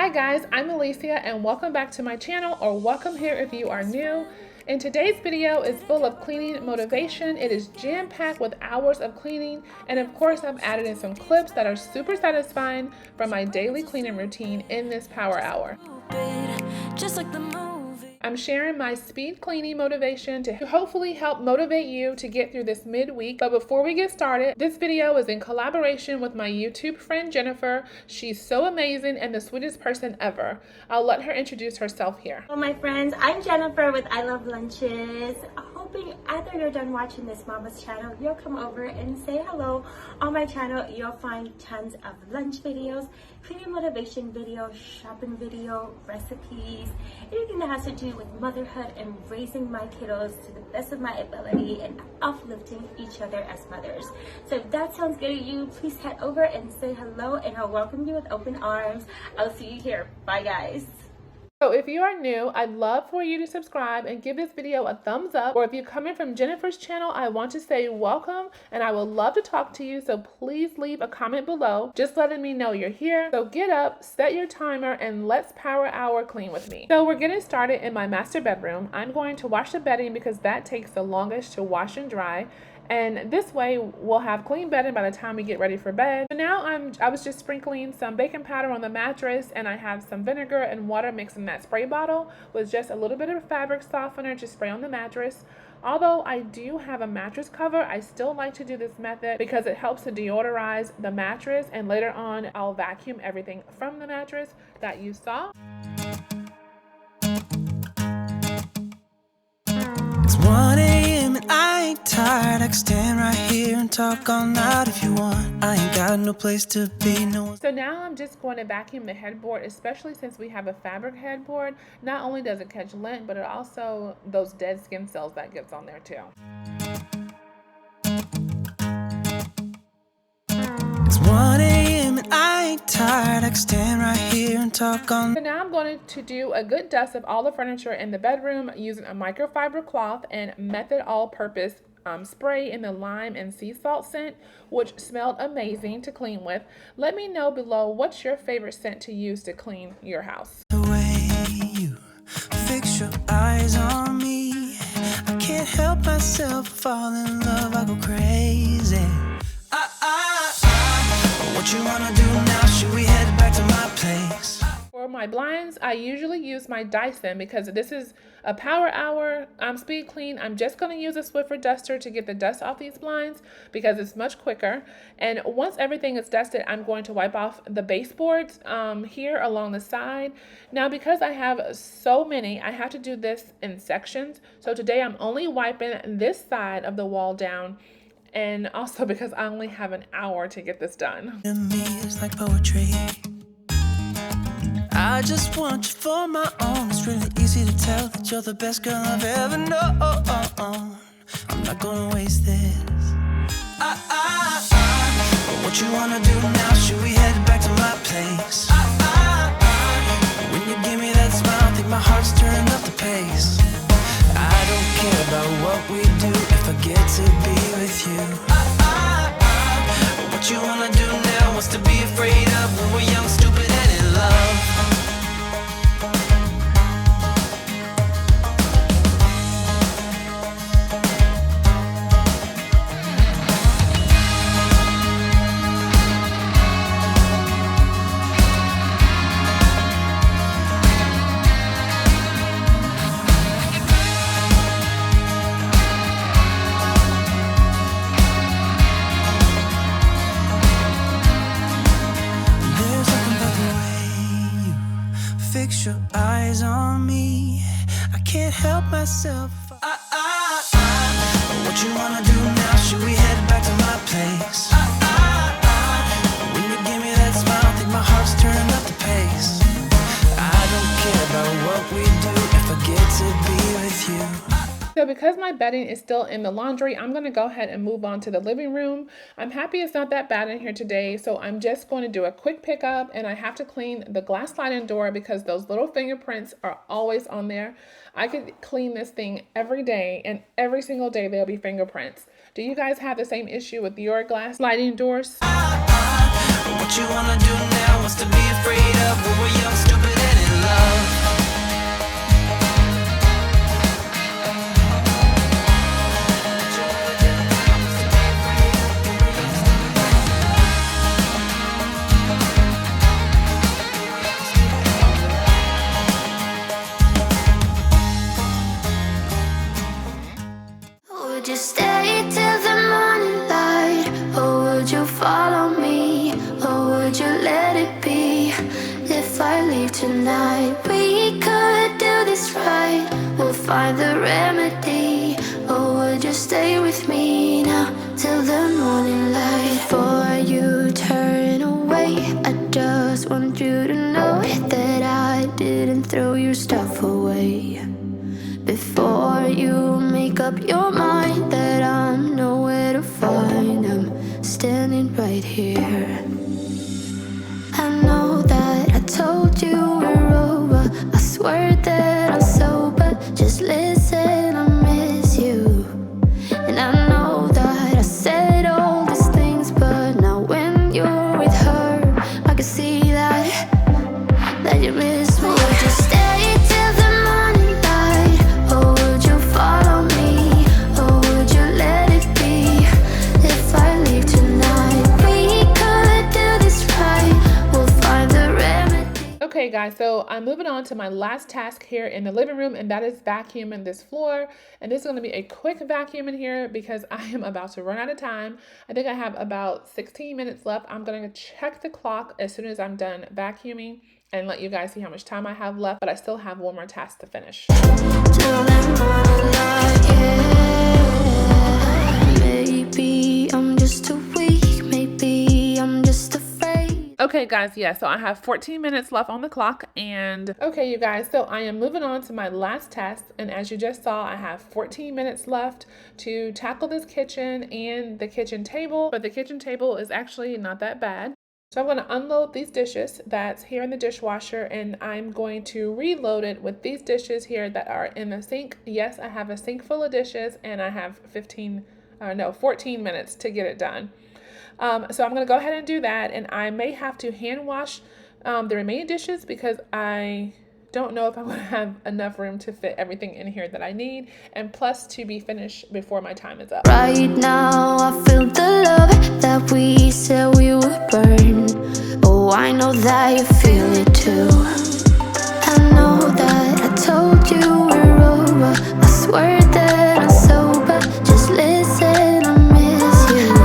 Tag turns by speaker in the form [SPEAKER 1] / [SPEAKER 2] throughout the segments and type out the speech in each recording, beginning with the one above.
[SPEAKER 1] Hi guys, I'm Alicia and welcome back to my channel, or welcome here if you are new. And today's video is full of cleaning motivation. It is jam-packed with hours of cleaning, and of course I've added in some clips that are super satisfying from my daily cleaning routine in this power hour. Just like the movie. I'm sharing my speed cleaning motivation to hopefully help motivate you to get through this midweek. But before we get started, this video is in collaboration with my YouTube friend Jennifer. She's so amazing and the sweetest person ever. I'll let her introduce herself here.
[SPEAKER 2] Hello my friends, I'm Jennifer with I Love Lunches. Hoping after you're done watching this mama's channel, you'll come over and say hello. On my channel, you'll find tons of lunch videos, cleaning motivation videos, shopping video, recipes, anything that has to do with motherhood and raising my kiddos to the best of my ability and uplifting each other as mothers. So if that sounds good to you, please head over and say hello, and I'll welcome you with open arms. I'll see you here. Bye guys.
[SPEAKER 1] So if you are new, I'd love for you to subscribe and give this video a thumbs up. Or if you're coming from Jennifer's channel, I want to say welcome and I would love to talk to you. So please leave a comment below, just letting me know you're here. So get up, set your timer, and let's power hour clean with me. So we're getting started in my master bedroom. I'm going to wash the bedding because that takes the longest to wash and dry. And this way we'll have clean bedding by the time we get ready for bed. So now I was just sprinkling some baking powder on the mattress, and I have some vinegar and water mixed in that spray bottle with just a little bit of fabric softener to spray on the mattress. Although I do have a mattress cover, I still like to do this method because it helps to deodorize the mattress, and later on I'll vacuum everything from the mattress that you saw.
[SPEAKER 3] It's 1 a.m. and I ain't tired. I can stand right here and talk all night if you want. I ain't got no place to be, no one.
[SPEAKER 1] So now I'm just going to vacuum the headboard, especially since we have a fabric headboard. Not only does it catch lint, but it also those dead skin cells that gets on there too.
[SPEAKER 3] It's 1 a.m. and I ain't tired. I can stand right here and talk all night.
[SPEAKER 1] So now I'm going to do a good dust of all the furniture in the bedroom using a microfiber cloth and Method All-Purpose spray in the lime and sea salt scent, which smelled amazing to clean with. Let me know below what's your favorite scent to use to clean your house.
[SPEAKER 3] The way you fix your eyes on me, I can't help myself, fall in love, I go crazy. What you wanna do now? Should we head back to my place?
[SPEAKER 1] For my blinds, I usually use my Dyson because this is a power hour speed clean. I'm just going to use a Swiffer duster to get the dust off these blinds because it's much quicker. And once everything is dusted, I'm going to wipe off the baseboards here along the side. Now, because I have so many, I have to do this in sections. So today I'm only wiping this side of the wall down. And also because I only have an hour to get this done.
[SPEAKER 3] To me, it's like poetry. I just want you for my own. It's really easy to tell that you're the best girl I've ever known. I'm not gonna waste this. What you wanna do now? Should we head back to my place? When you give me that smile, I think my heart's turning up the pace. I don't care about what we do if I get to be with you. What you wanna do now? What's to be afraid of when we're young, stupid, and in love? Fix your eyes on me, I can't help myself. What you wanna do now? Should we head back to my place? When you give me that smile, I think my heart's turning up the pace. I don't care about what we do if I get to be with you.
[SPEAKER 1] So because my bedding is still in the laundry, I'm going to go ahead and move on to the living room. I'm happy it's not that bad in here today, so I'm just going to do a quick pickup, and I have to clean the glass sliding door because those little fingerprints are always on there. I could clean this thing every day, and every single day there'll be fingerprints. Do you guys have the same issue with your glass sliding doors?
[SPEAKER 3] What you wanna do now? What's to be afraid of? When we're young, stupid, and in love.
[SPEAKER 4] Would you stay till the morning light? Or would you follow me? Or would you let it be? If I leave tonight, we could do this right. We'll find the remedy. Or would you stay with me now till the morning light? Before you turn away, I just want you to know that I didn't throw your stuff away. Before you make up your mind that I'm nowhere to find, I'm standing right here. I know that I told you we're over. I swear that I'm sober. Just listen, I miss you. And I know that I said all these things, but now when you're with her, I can see that you miss me. Would you stay till the morning light? Or would you follow me? Or would you let it be? If I leave tonight, we could do this right. We'll find the remedy.
[SPEAKER 1] Okay guys, so I'm moving on to my last task here in the living room, and that is vacuuming this floor. And this is going to be a quick vacuum in here because I am about to run out of time. I think I have about 16 minutes left. I'm going to check the clock as soon as I'm done vacuuming and let you guys see how much time I have left, but I still have one more task to finish.
[SPEAKER 4] Till the morning light, yeah. Maybe I'm just too weak. Maybe I'm just afraid.
[SPEAKER 1] Okay guys, yeah, so I have 14 minutes left on the clock, and okay you guys, so I am moving on to my last task, and as you just saw, I have 14 minutes left to tackle this kitchen and the kitchen table, but the kitchen table is actually not that bad. So I'm going to unload these dishes that's here in the dishwasher, and I'm going to reload it with these dishes here that are in the sink. Yes, I have a sink full of dishes, and I have 14 minutes to get it done. So I'm going to go ahead and do that, and I may have to hand wash the remaining dishes because I don't know if I'm going to have enough room to fit everything in here that I need, and plus to be finished before my time is up.
[SPEAKER 4] Right now I feel the love that we said we would burn. Oh, I know that you feel it too. I know that I told you we're over. I swear that I'm sober. Just listen, I miss you.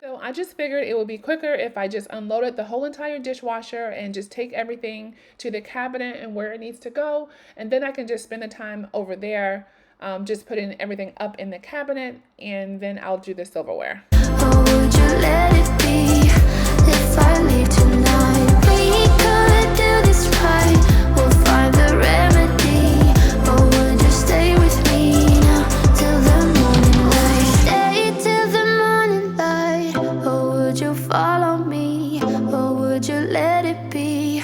[SPEAKER 1] So I just figured it would be quicker if I just unloaded the whole entire dishwasher and just take everything to the cabinet and where it needs to go, and then I can just spend the time over there just putting everything up in the cabinet, and then I'll do the silverware.
[SPEAKER 4] Or would you let it be? If I leave tonight, we could do this right. We'll find the remedy. Or would you stay with me now till the morning light? Stay till the morning light. Or would you follow me? Or would you let it be?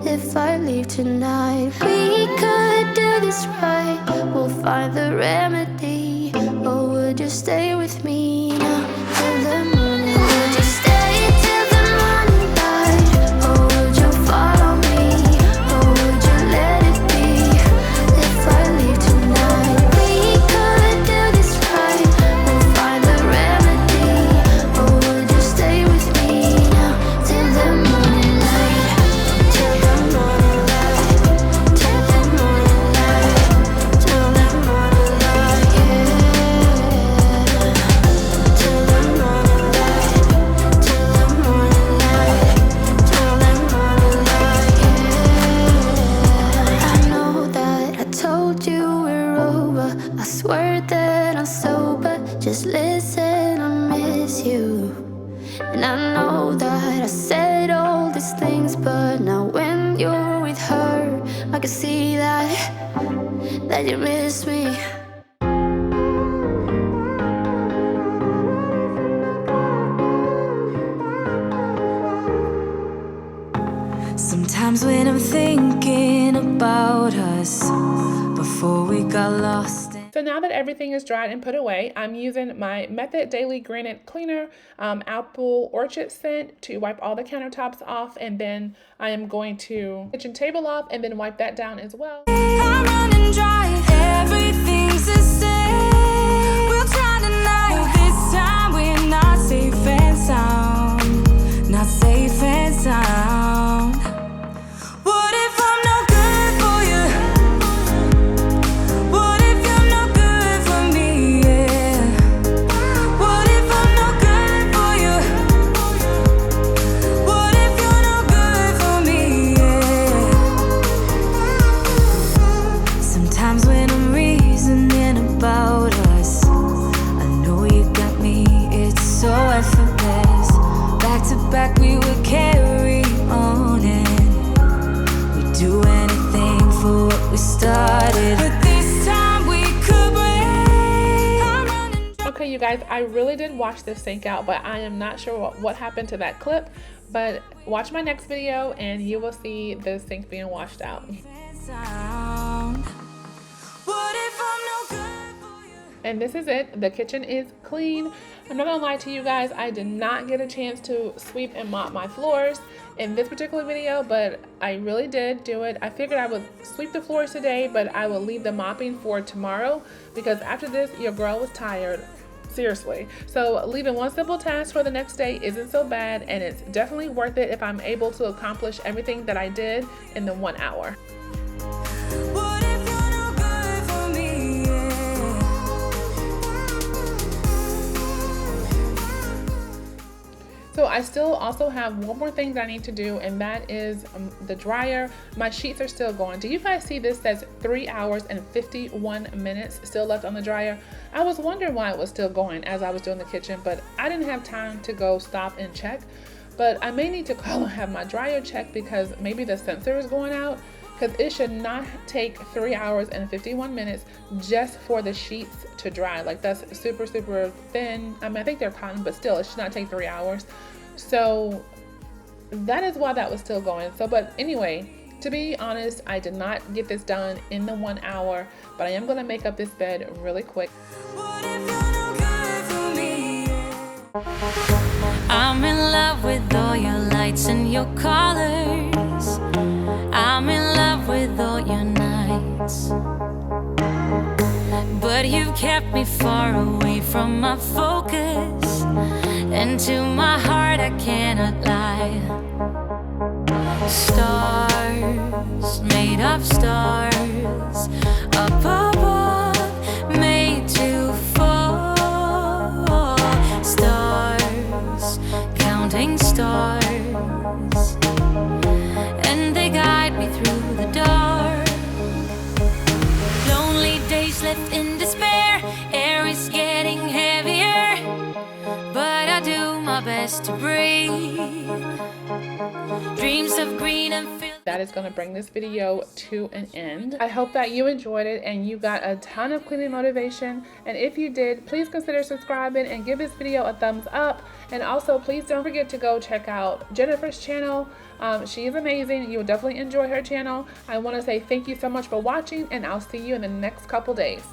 [SPEAKER 4] If I leave tonight, we could do this right. We'll find the remedy. Or would you stay with me now till the morning light? Would you stay till the morning light? Or would you follow me? Or would you let it be? If I leave tonight, we could do this right. We'll find the remedy. Or would you stay with me now till the morning light? Till the morning light. Till the morning light. Till the morning light, yeah. Till the morning light. Till the morning light. Till the morning light, yeah. I know that I told you we're over. I swear that I'm sober. Just listen, I miss you. And I know that I said all these things, but now when you're with her, I can see that you miss me.
[SPEAKER 5] Sometimes when I'm thinking about us before we got lost in
[SPEAKER 1] So now that everything is dried and put away, I'm using my Method Daily Granite Cleaner Apple Orchard scent to wipe all the countertops off, and then I am going to kitchen table off and then wipe that down as well.
[SPEAKER 4] I'm running dry, everything's the same. We'll try tonight, this time we're not safe and sound. Not safe and sound. What if I'm no good for you? What if you're no good for me? Yeah. What if I'm no good for you? What if you're no good for me? Yeah. Sometimes when I'm reasoning about us, I know you got me, it's so effortless. Back to back we would carry on and we'd do anything for what we started. But this time we could break. I'm running dry.
[SPEAKER 1] Okay, you guys, I really did wash this sink out, but I am not sure what happened to that clip. But watch my next video and you will see the sink being washed out.
[SPEAKER 4] Sound. What if I'm no good for you?
[SPEAKER 1] And this is it. The kitchen is clean. I'm not gonna lie to you guys, I did not get a chance to sweep and mop my floors in this particular video, but I really did do it. I figured I would sweep the floors today, but I will leave the mopping for tomorrow because after this, your girl was tired. Seriously. So leaving one simple task for the next day isn't so bad, and it's definitely worth it if I'm able to accomplish everything that I did in the 1 hour.
[SPEAKER 4] What if you're no good for me? Yeah.
[SPEAKER 1] So I still also have one more thing that I need to do, and that is the dryer. My sheets are still going. Do you guys see this says 3 hours and 51 minutes still left on the dryer? I was wondering why it was still going as I was doing the kitchen, but I didn't have time to go stop and check. But I may need to call and have my dryer checked because maybe the sensor is going out, because it should not take 3 hours and 51 minutes just for the sheets to dry. Like, that's super, super thin. I mean, I think they're cotton, but still, it should not take 3 hours. So that is why that was still going. So, but anyway, to be honest, I did not get this done in the 1 hour, but I am gonna make up this bed really quick.
[SPEAKER 4] What if you're no good for me? Yeah. I'm in love with all your lights and your colors. I'm in love with all your nights. But you've kept me far away from my focus, and to my heart I cannot lie. Stars, made of stars, up above, made to fall. Stars, counting stars, and they guide me through the dark. Lonely days left in despair, air is getting heavier, but I do my best to breathe. Dreams of green and filled.
[SPEAKER 1] That is going to bring this video to an end. I hope that you enjoyed it and you got a ton of cleaning motivation. And if you did, please consider subscribing and give this video a thumbs up. And also, please don't forget to go check out Jennifer's channel. She is amazing. You will definitely enjoy her channel. I want to say thank you so much for watching, and I'll see you in the next couple days.